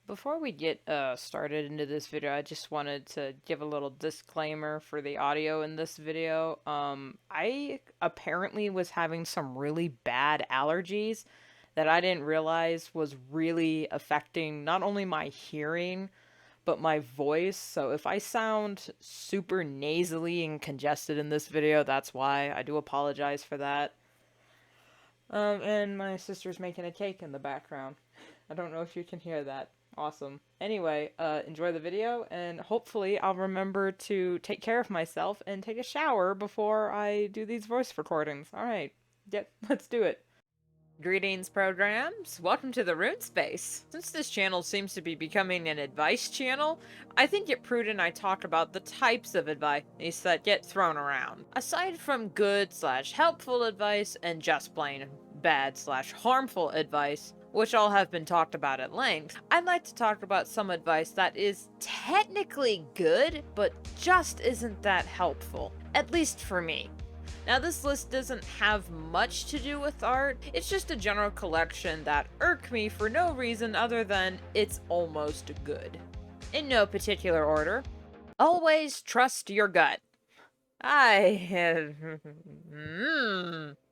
Before we get started into this video, I just wanted to give a little disclaimer for the audio in this video. I apparently was having some really bad allergies that I didn't realize was really affecting not only my hearing, but my voice. So if I sound super nasally and congested in this video, that's why. I do apologize for that. And my sister's making a cake in the background. I don't know if you can hear that. Awesome. Anyway, enjoy the video, and hopefully I'll remember to take care of myself and take a shower before I do these voice recordings. Alright, let's do it. Greetings, programs. Welcome to the Rune Space. Since this channel seems to be becoming an advice channel, I think it prudent I talk about the types of advice that get thrown around. Aside from good/helpful advice and just plain bad/harmful advice, which all have been talked about at length, I'd like to talk about some advice that is technically good, but just isn't that helpful. At least for me. Now, this list doesn't have much to do with art, it's just a general collection that irk me for no reason other than it's almost good. In no particular order, always trust your gut.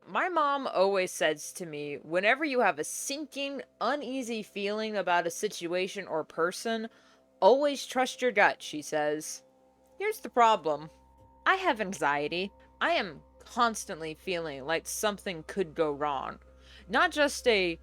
My mom always says to me, whenever you have a sinking, uneasy feeling about a situation or person, always trust your gut, she says. Here's the problem. I have anxiety. I am constantly feeling like something could go wrong. Not just a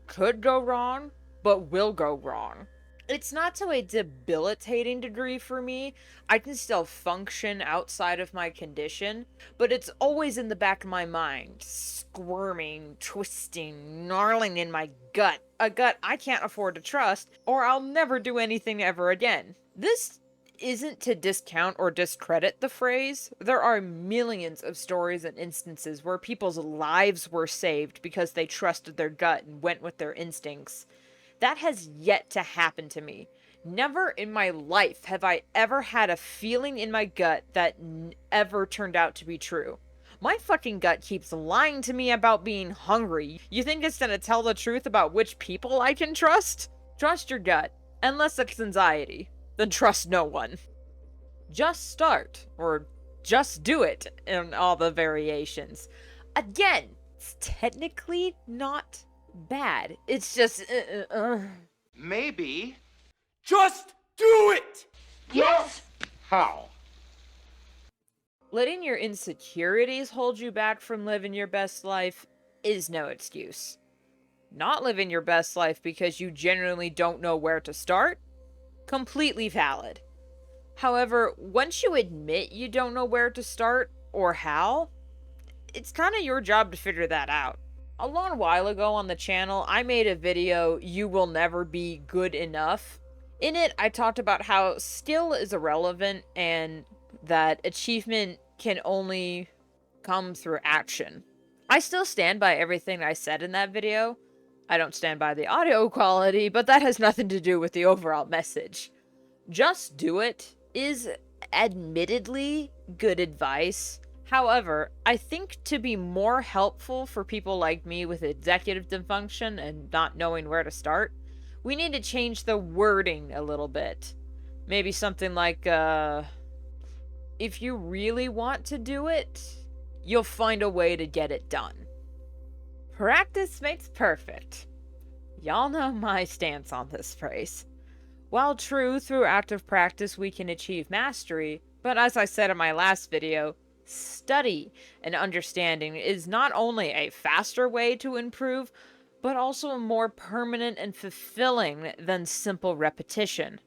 could go wrong, but will go wrong. It's not to a debilitating degree for me. I can still function outside of my condition, but it's always in the back of my mind, squirming, twisting, gnarling in my gut. A gut I can't afford to trust, or I'll never do anything ever again. This isn't to discount or discredit the phrase. There are millions of stories and instances where people's lives were saved because they trusted their gut and went with their instincts. That has yet to happen to me. Never in my life have I ever had a feeling in my gut that ever turned out to be true. My fucking gut keeps lying to me about being hungry. You think it's gonna tell the truth about which people I can trust? Trust your gut. Unless it's anxiety, then trust no one. Just start, or just do it, in all the variations. Again, it's technically not bad. It's just, Maybe. Just do it! Yes! How? Letting your insecurities hold you back from living your best life is no excuse. Not living your best life because you genuinely don't know where to start? Completely valid. However, once you admit you don't know where to start, or how, it's kind of your job to figure that out. A long while ago on the channel, I made a video, You Will Never Be Good Enough. In it, I talked about how skill is irrelevant and that achievement can only come through action. I still stand by everything I said in that video. I don't stand by the audio quality, but that has nothing to do with the overall message. Just do it is admittedly good advice. However, I think to be more helpful for people like me with executive dysfunction and not knowing where to start, we need to change the wording a little bit. Maybe something like, if you really want to do it, you'll find a way to get it done. Practice makes perfect. Y'all know my stance on this phrase. While true, through active practice we can achieve mastery, but as I said in my last video, study and understanding is not only a faster way to improve, but also more permanent and fulfilling than simple repetition.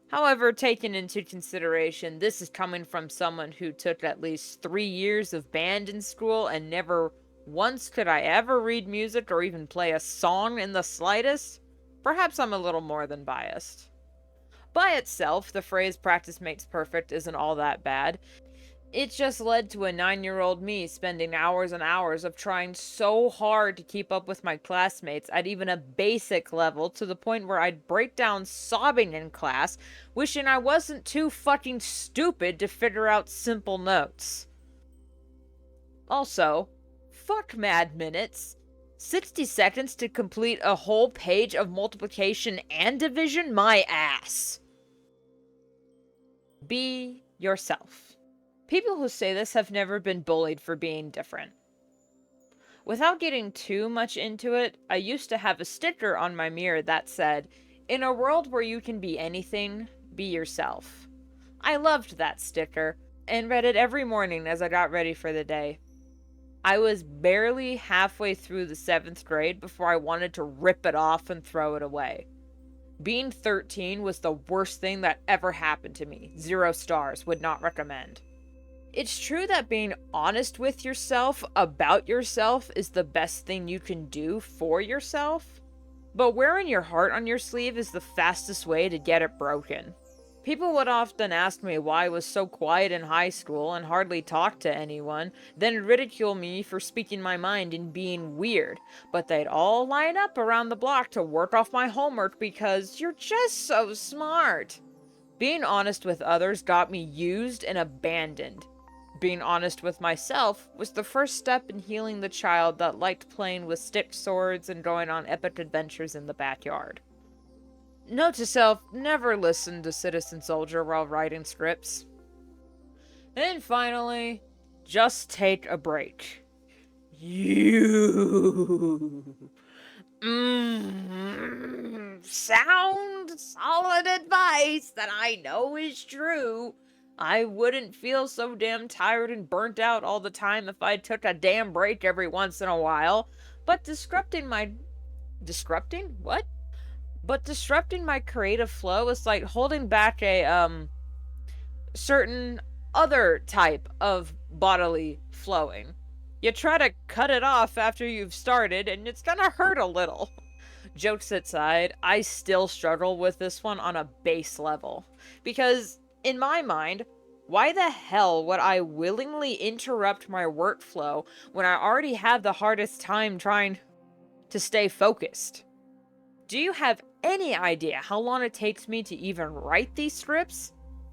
However, taken into consideration, this is coming from someone who took at least 3 years of band in school and never once could I ever read music or even play a song in the slightest, perhaps I'm a little more than biased. By itself, the phrase practice makes perfect isn't all that bad. It just led to a 9-year-old me spending hours and hours of trying so hard to keep up with my classmates at even a basic level to the point where I'd break down sobbing in class, wishing I wasn't too fucking stupid to figure out simple notes. Also, fuck Mad Minutes. 60 seconds to complete a whole page of multiplication and division? My ass. Be yourself. People who say this have never been bullied for being different. Without getting too much into it, I used to have a sticker on my mirror that said, "In a world where you can be anything, be yourself." I loved that sticker, and read it every morning as I got ready for the day. I was barely halfway through the 7th grade before I wanted to rip it off and throw it away. Being 13 was the worst thing that ever happened to me. 0 stars, would not recommend. It's true that being honest with yourself about yourself is the best thing you can do for yourself, but wearing your heart on your sleeve is the fastest way to get it broken. People would often ask me why I was so quiet in high school and hardly talked to anyone, then ridicule me for speaking my mind and being weird, but they'd all line up around the block to work off my homework because you're just so smart. Being honest with others got me used and abandoned. Being honest with myself was the first step in healing the child that liked playing with stick swords and going on epic adventures in the backyard. Note to self, never listen to Citizen Soldier while writing scripts. And finally, just take a break. Sound solid advice that I know is true. I wouldn't feel so damn tired and burnt out all the time if I took a damn break every once in a while, but disrupting my creative flow is like holding back a certain other type of bodily flowing. You try to cut it off after you've started and it's gonna hurt a little. Jokes aside, I still struggle with this one on a base level. Because, in my mind, why the hell would I willingly interrupt my workflow when I already have the hardest time trying to stay focused? Do you have any idea how long it takes me to even write these scripts?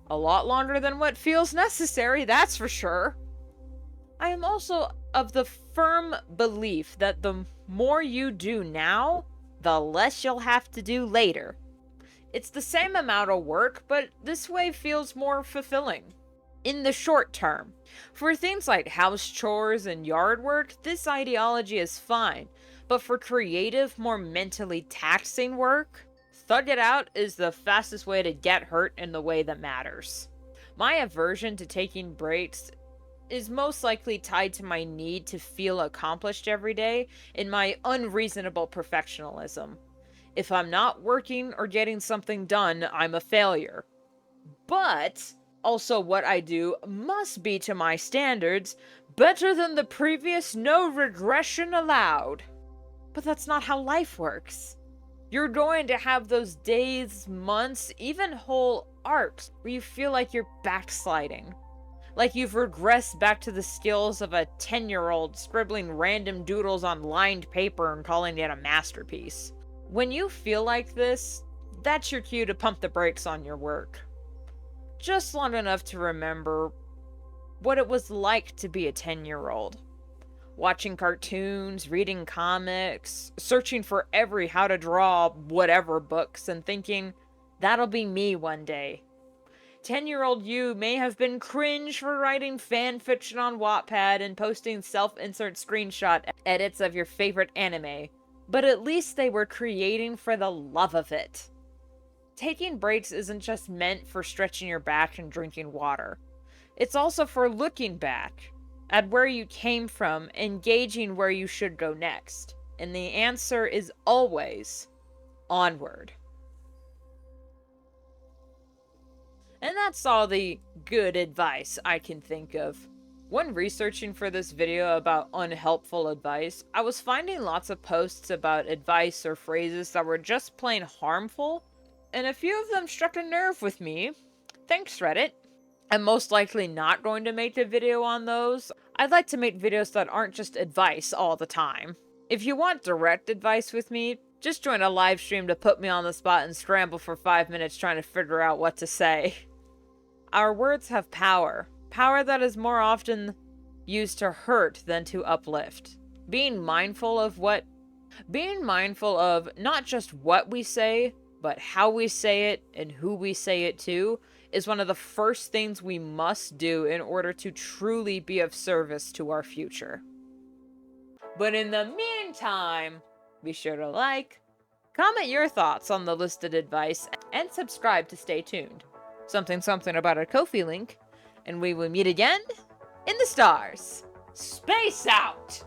A lot longer than what feels necessary, that's for sure. I am also of the firm belief that the more you do now, the less you'll have to do later. It's the same amount of work, but this way feels more fulfilling. In the short term. For things like house chores and yard work, this ideology is fine. But for creative, more mentally taxing work, thug it out is the fastest way to get hurt in the way that matters. My aversion to taking breaks is most likely tied to my need to feel accomplished every day and my unreasonable perfectionism. If I'm not working or getting something done, I'm a failure. But also what I do must be to my standards better than the previous, no regression allowed. But that's not how life works. You're going to have those days, months, even whole arcs where you feel like you're backsliding. Like you've regressed back to the skills of a 10-year-old scribbling random doodles on lined paper and calling it a masterpiece. When you feel like this, that's your cue to pump the brakes on your work. Just long enough to remember what it was like to be a 10-year-old. Watching cartoons, reading comics, searching for every how to draw whatever books, and thinking, that'll be me one day. 10-year-old you may have been cringe for writing fan fiction on Wattpad and posting self-insert screenshot edits of your favorite anime, but at least they were creating for the love of it. Taking breaks isn't just meant for stretching your back and drinking water. It's also for looking back at where you came from and gauging where you should go next. And the answer is always onward. And that's all the good advice I can think of. When researching for this video about unhelpful advice, I was finding lots of posts about advice or phrases that were just plain harmful, and a few of them struck a nerve with me. Thanks, Reddit. I'm most likely not going to make a video on those. I'd like to make videos that aren't just advice all the time. If you want direct advice with me, just join a live stream to put me on the spot and scramble for 5 minutes trying to figure out what to say. Our words have power. Power that is more often used to hurt than to uplift. Being mindful of what Being mindful of not just what we say, but how we say it and who we say it to is one of the first things we must do in order to truly be of service to our future. But in the meantime, be sure to like, comment your thoughts on the listed advice, and subscribe to stay tuned. Something about our Ko-fi link, and we will meet again in the stars. Space out!